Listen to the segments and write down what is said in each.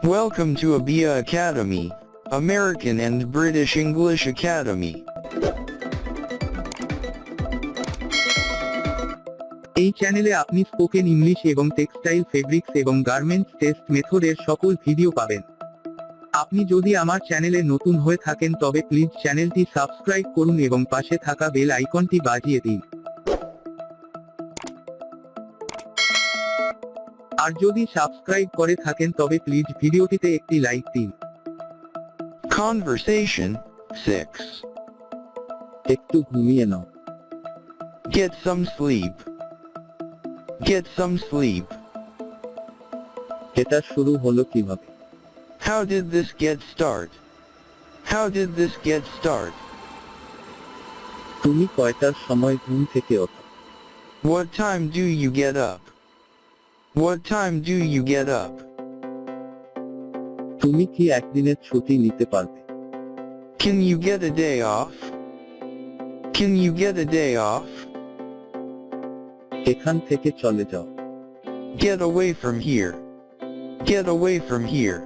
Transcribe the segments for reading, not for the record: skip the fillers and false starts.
Welcome to Abea Academy, American and British English Academy. এই চ্যানেলে আপনি স্পোকেন ইংলিশ এবং টেক্সটাইল ফেব্রিক্স এবং গার্মেন্টস টেস্ট মেথডের সকল ভিডিও পাবেন। আপনি যদি আমার চ্যানেলে নতুন হয়ে থাকেন তবে প্লিজ চ্যানেলটি সাবস্ক্রাইব করুন এবং পাশে থাকা বেল আইকনটি বাজিয়ে দিন। আর যদি সাবস্ক্রাইব করে থাকেন তবে প্লিজ ভিডিওটিতে একটি লাইক দিন। Conversation 6. একটু ঘুমিয়ে নাও। Get some sleep. Get some sleep. এটা শুরু হলো কিভাবে? How did this get start? How did this get start? তুমি কয়টার সময় ঘুম থেকে ওঠো? What time do you get up? What time do you get up? তুমি কি একদিনের ছুটি নিতে পারবে? Can you get a day off? Can you get a day off? এখান থেকে চলে যাও। Get away from here. Get away from here.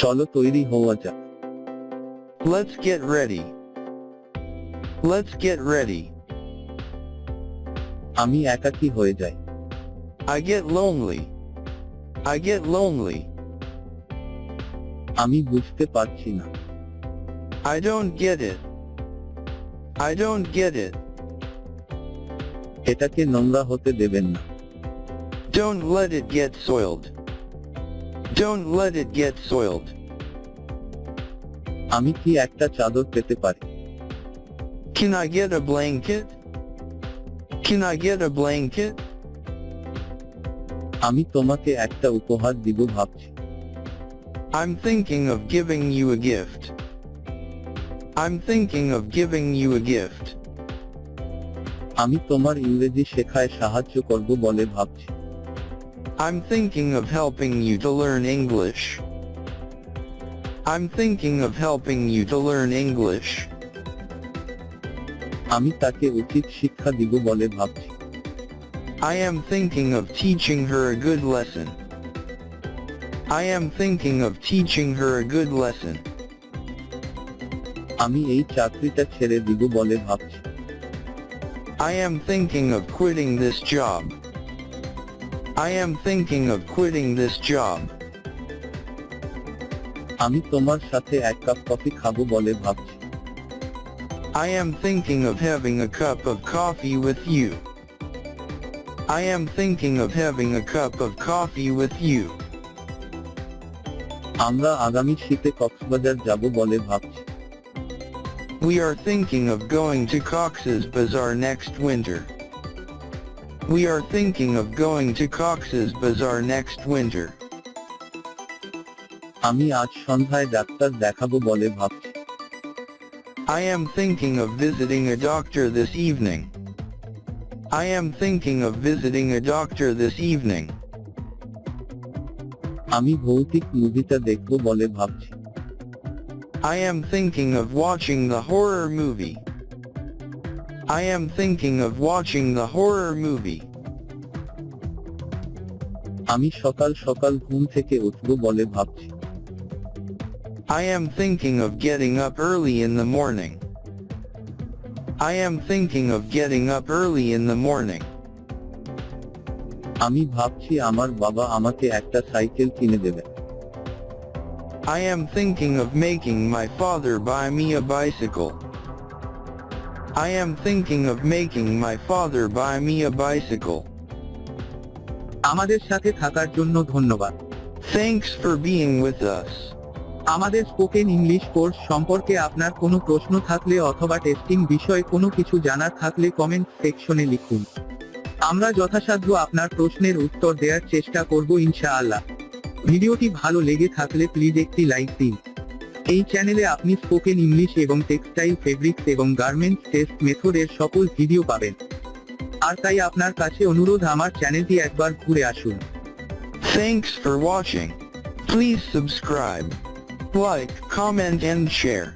চলো তৈরি হওয়া যাক। Let's get ready. Let's get ready. আমি একাকী হয়ে যাই। I get lonely. I get lonely. আমি বুঝতে পারছি না। I don't get it. I don't get it. এটাকে নোংরা হতে দেবেন না। Don't let it get soiled. Don't let it get soiled. আমি কি একটা চাদর পেতে পারি? Can I get a blanket? Can I get a blanket? আমি তোমাকে একটা উপহার দিব ভাবছি। I'm thinking of giving you a gift. I'm thinking of giving you a gift. আমি তোমার ইংরেজি শেখায় সাহায্য করব বলে ভাবছি। I'm thinking of helping you to learn English. I'm thinking of helping you to learn English. আমি তাকে উচিত শিক্ষা দিব বলে ভাবছি। I am thinking of teaching her a good lesson. I am thinking of teaching her a good lesson. আমি এই চাকরিটা ছেড়ে দিব বলে ভাবছি। I am thinking of quitting this job. I am thinking of quitting this job. আমি তোমার সাথে এক কাপ কফি খাবো বলে ভাবছি। I am thinking of having a cup of coffee with you. I am thinking of having a cup of coffee with you. আমরা আগামী শীতে কক্সবাজার যাব বলে ভাবছি। We are thinking of going to Cox's Bazar next winter. We are thinking of going to Cox's Bazar next winter. আমি আজ সন্ধ্যায় doctor দেখাবো বলে ভাবছি। I am thinking of visiting a doctor this evening. I am thinking of visiting a doctor this evening. আমি ভৌতিক মুভিটা দেখবো বলে ভাবছি। I am thinking of watching the horror movie. I am thinking of watching the horror movie. আমি সকাল সকাল ঘুম থেকে উঠবো বলে ভাবছি। I am thinking of getting up early in the morning. I am thinking of getting up early in the morning. আমি ভাবছি আমার বাবা আমাকে একটা সাইকেল কিনে দেবে। I am thinking of making my father buy me a bicycle. I am thinking of making my father buy me a bicycle. আমাদের সাথে থাকার জন্য ধন্যবাদ। Thanks for being with us. আমাদের স্পোকেন ইংলিশ কোর্স সম্পর্কে আপনার কোনো প্রশ্ন থাকলে অথবা টেস্টিং বিষয়ে কোনো কিছু জানার থাকলে কমেন্ট সেকশনে লিখুন। আমরা যথাসাধ্য আপনার প্রশ্নের উত্তর দেওয়ার চেষ্টা করব ইনশাআল্লাহ। ভিডিওটি ভালো লেগে থাকলে প্লিজ একটি লাইক দিন। এই চ্যানেলে আপনি স্পোকেন ইংলিশ এবং টেক্সটাইল ফেব্রিক্স এবং গার্মেন্টস টেস্ট মেথডের সকল ভিডিও পাবেন। আর তাই আপনার কাছে অনুরোধ আমার চ্যানেলটি একবার ঘুরে আসুন। Thanks for watching. Please subscribe, like, comment and share.